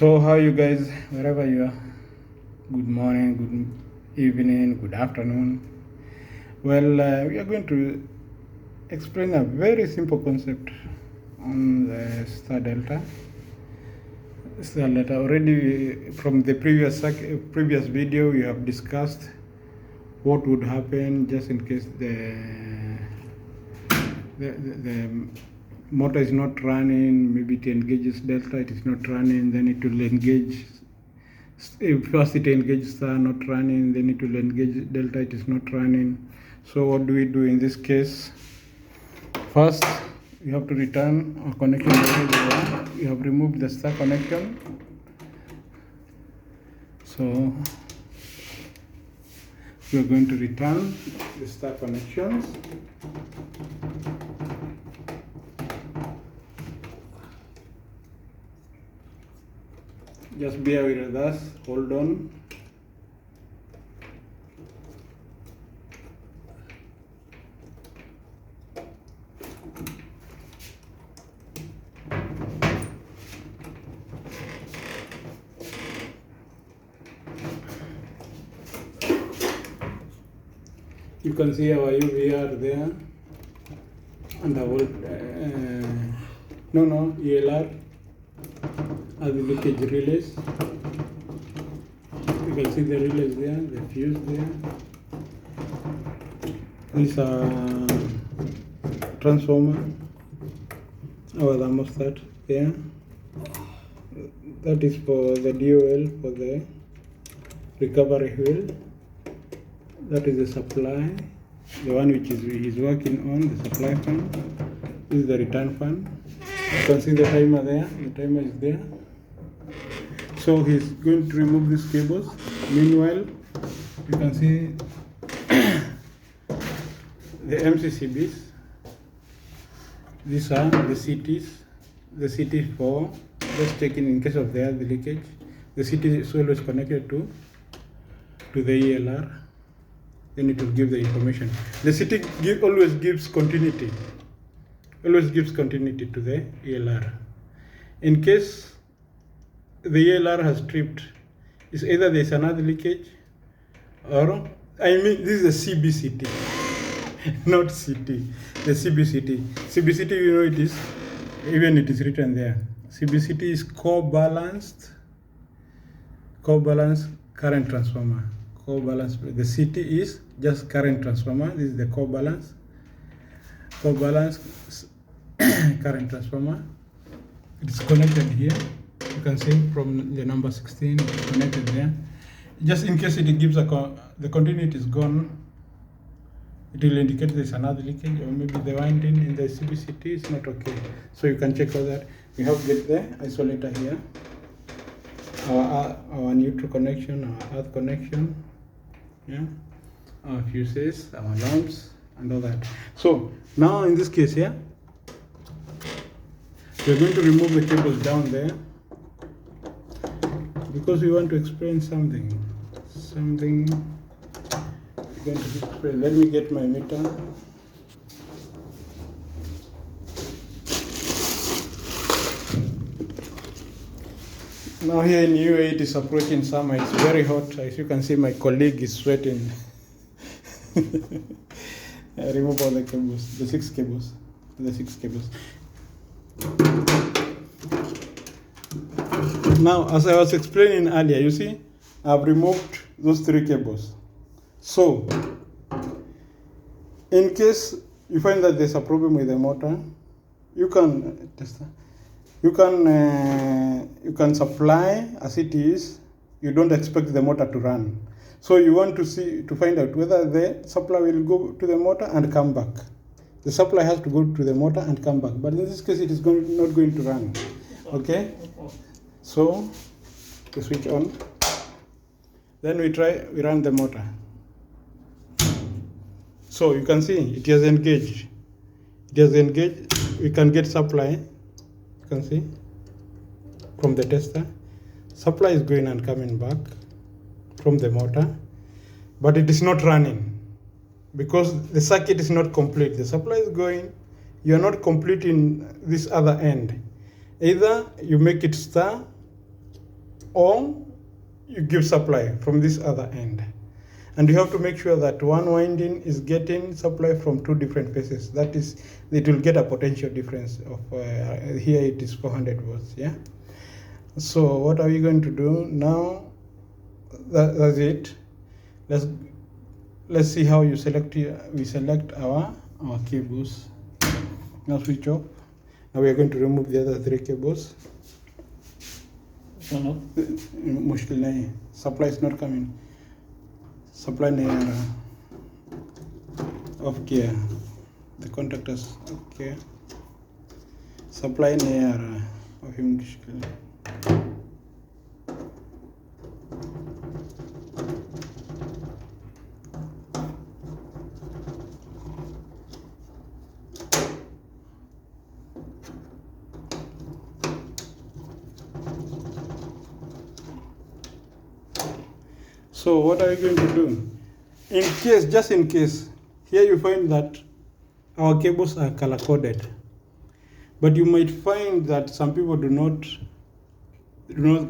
So, how you guys, wherever you are? Good morning, good evening, good afternoon. Well, we are going to explain a very simple concept on the star delta. Star delta. Already from the previous video, we have discussed what would happen just in case the motor is not running. Maybe it engages delta, it is not running, then it will engage. First it engages star, not running, then it will engage delta, it is not running. So what do we do in this case? First, you have to return our connection. You have removed the star connection. So we are going to return the star connections. Just bear with us, hold on. You can see our UVR there, and our ELR are the leakage relays. You can see the relays there, the fuse there. These are transformer, our thermostat there. That is for the DOL, for the recovery wheel. That is the supply, the one which is working on, the supply fan. This is the return fan. You can see the timer there, the timer is there. So he's going to remove these cables. Meanwhile, you can see the MCCBs. These are the CTs. The CT for just checking in case of the leakage. The CT is always connected to the ELR. Then it will give the information. The CT always gives continuity. Always gives continuity to the ELR. In case the ELR has tripped, it's either there's another leakage or, this is a CBCT, not CT, the CBCT. CBCT, you know it is, even it is written there. CBCT is co-balanced current transformer. Co-balance. The CT is just current transformer. This is the co-balance current transformer. It is connected here. You can see from the number 16, it's connected there. Just in case it gives the continuity is gone, it will indicate there's another leakage, or maybe the winding in the CBCT is not okay. So you can check all that. We have get the isolator here, our neutral connection, our earth connection, yeah, our fuses, our lamps, and all that. So now in this case here, we're going to remove the cables down there because we want to explain something. We're going to explain. Let me get my meter. Now here in UAE it is approaching summer. It's very hot. As you can see, my colleague is sweating. Remove all the cables, the six cables. Now, as I was explaining earlier, you see, I've removed those three cables. So, in case you find that there's a problem with the motor, you can supply as it is. You don't expect the motor to run. So you want to find out whether the supply will go to the motor and come back. The supply has to go to the motor and come back. But in this case, it is not going to run. Okay? So, we switch on. Then we run the motor. So you can see it has engaged. We can get supply. You can see from the tester. Supply is going and coming back from the motor, but it is not running because the circuit is not complete. The supply is going, you are not completing this other end. Either you make it star or you give supply from this other end. And you have to make sure that one winding is getting supply from two different phases. That is, it will get a potential difference of, here it is 400 volts, yeah? So what are we going to do now? That's it. Let's see how you select here. We select our cables. Now switch off. Now we are going to remove the other three cables. मुश्किल नहीं, supply is not coming. Supply नहीं आ रहा. Off किया. The contactors okay. Supply नहीं आ रहा. अभी मुश्किल. So what are we going to do? In case, just in case, here you find that our cables are color coded, but you might find that some people do not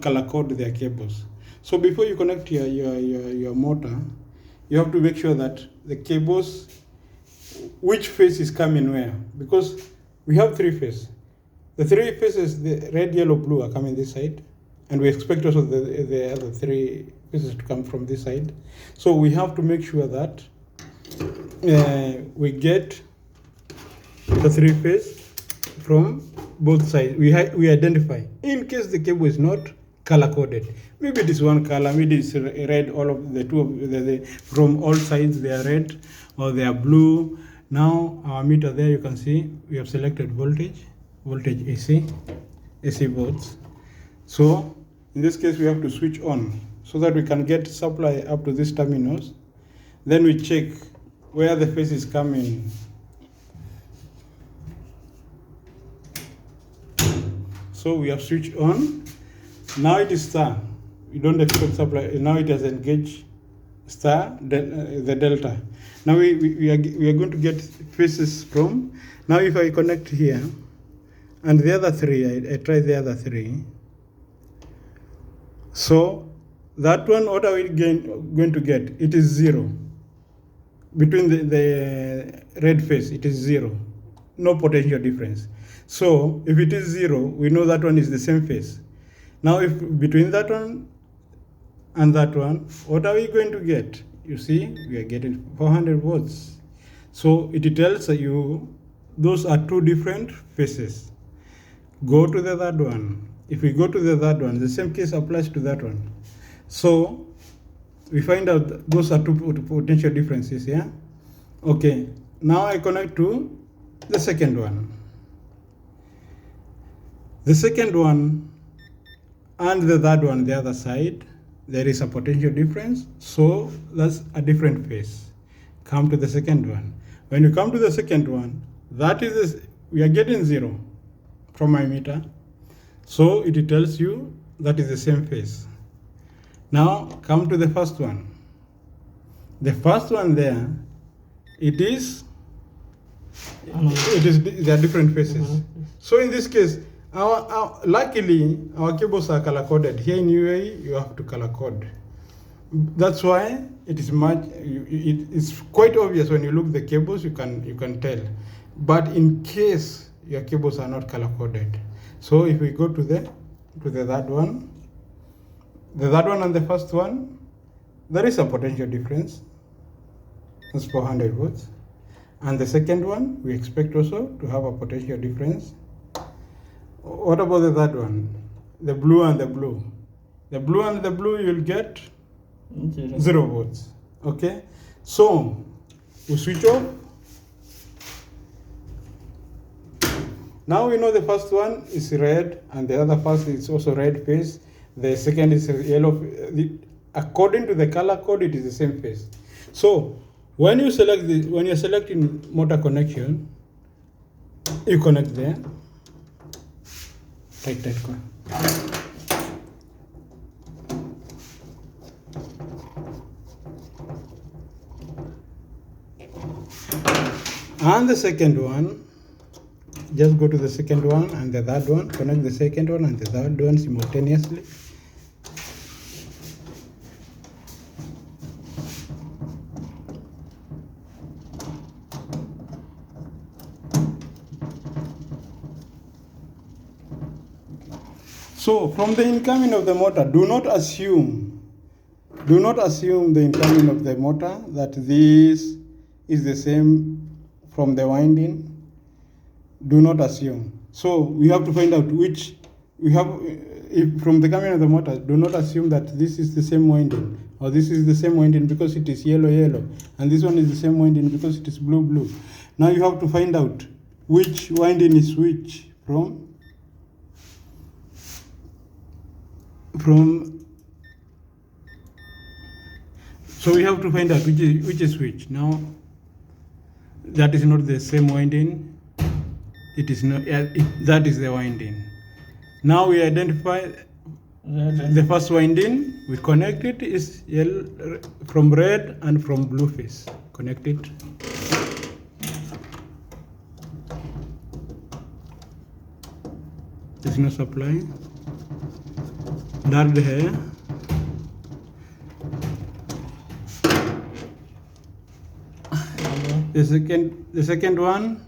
color code their cables. So before you connect your motor, you have to make sure that the cables, which phase is coming where, because we have three phases. The three phases, the red, yellow, blue, are coming this side, and we expect also the other three phases to come from this side. So we have to make sure that we get the three phase from both sides. We identify. In case the cable is not color coded, maybe this one color, maybe it's red. All of the two of from all sides they are red or they are blue. Now our meter there, you can see we have selected voltage AC volts. So in this case we have to switch on so that we can get supply up to these terminals. Then we check where the phase is coming. So we have switched on. Now it is star. We don't expect supply. Now it has engaged star, the delta. Now we are going to get phases from. Now if I connect here, and the other three, I try the other three. So that one, what are we going to get? It is 0. Between the red phase, it is 0. No potential difference. So if it is 0, we know that one is the same phase. Now if between that one and that one, what are we going to get? You see, we are getting 400 volts. So it tells you those are two different phases. Go to the third one. If we go to the third one, the same case applies to that one. So we find out those are two potential differences, yeah? Okay, now I connect to the second one. The second one and the third one, the other side, there is a potential difference, so that's a different phase. Come to the second one. When you come to the second one, that is we are getting 0 from my meter, so it tells you that is the same phase. Now come to the first one. The first one there, they are different phases. So in this case, luckily our cables are color coded. Here in UAE, you have to color code. That's why it is it's quite obvious when you look at the cables. You can tell. But in case your cables are not color coded, so if we go to the third one, the third one and the first one, there is a potential difference. That's 400 volts. And the second one, we expect also to have a potential difference. What about the third one? The blue and the blue. The blue and the blue, you'll get 0 volts. Okay? So, we switch off. Now we know the first one is red and the other first is also red phase. The second is yellow. According to the color code, it is the same phase. So, when you select when you're selecting motor connection, you connect there. Tight cord. And the second one, just go to the second one and the third one, connect the second one and the third one simultaneously. So from the incoming of the motor, do not assume the incoming of the motor that this is the same from the winding. Do not assume. So we have to find out which we have. If from the coming of the motor, do not assume that this is the same winding, or this is the same winding because it is yellow, yellow, and this one is the same winding because it is blue, blue. Now you have to find out which winding is which from. So we have to find out which is which. Now that is not the same winding. It is not. That is the winding. Now we identify the first winding. We connect it is yellow from red and from blue phase. Connect it. There's no supply. Dark hair. The second one.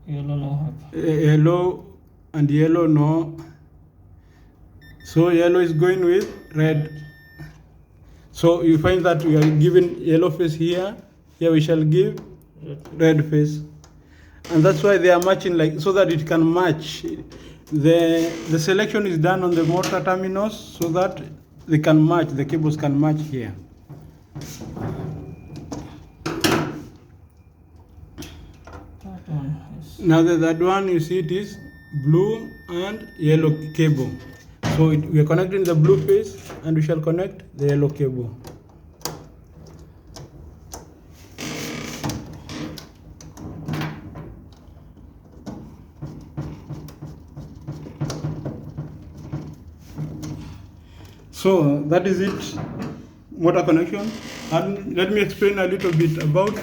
Yellow no have. Yellow and yellow no. So yellow is going with red. So you find that we are given yellow face here. Here we shall give red face, and that's why they are matching like so that it can match. The selection is done on the motor terminals so that they can match. The cables can match here. Now that one you see it is blue and yellow cable. So we are connecting the blue phase and we shall connect the yellow cable. So that is it, motor connection. And let me explain a little bit about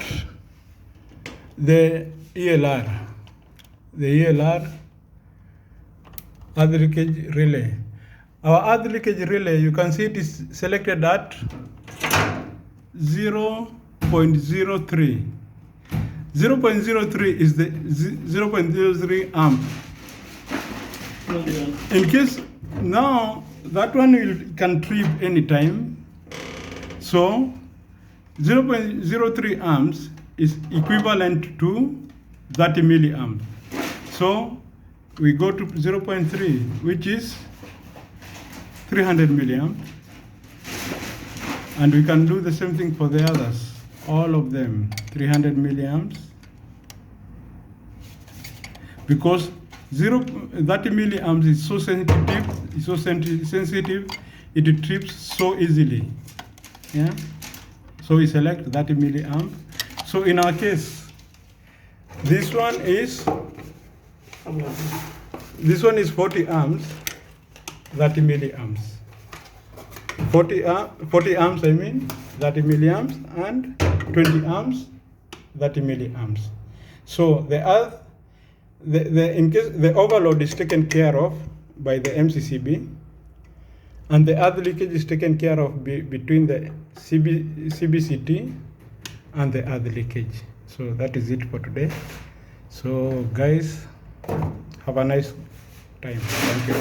the ELR. The ELR, earth leakage relay. Our earth leakage relay, you can see it is selected at 0.03. 0.03 is the 0.03 amp. In case now that one can trip anytime. So 0.03 amps is equivalent to 30 milliamps. So we go to 0.3, which is 300 milliamps. And we can do the same thing for the others, all of them, 300 milliamps. Because 30 milliamps is so sensitive, it trips so easily. Yeah. So we select 30 milliamp. So in our case, this one is 40 amps, 30 milliamps. 40 amps, I mean 30 milliamps, and 20 amps, 30 milliamps. So the overload is taken care of by the MCCB, and the earth leakage is taken care of between the CBCT and the earth leakage. So that is it for today. So guys, have a nice time. Thank you.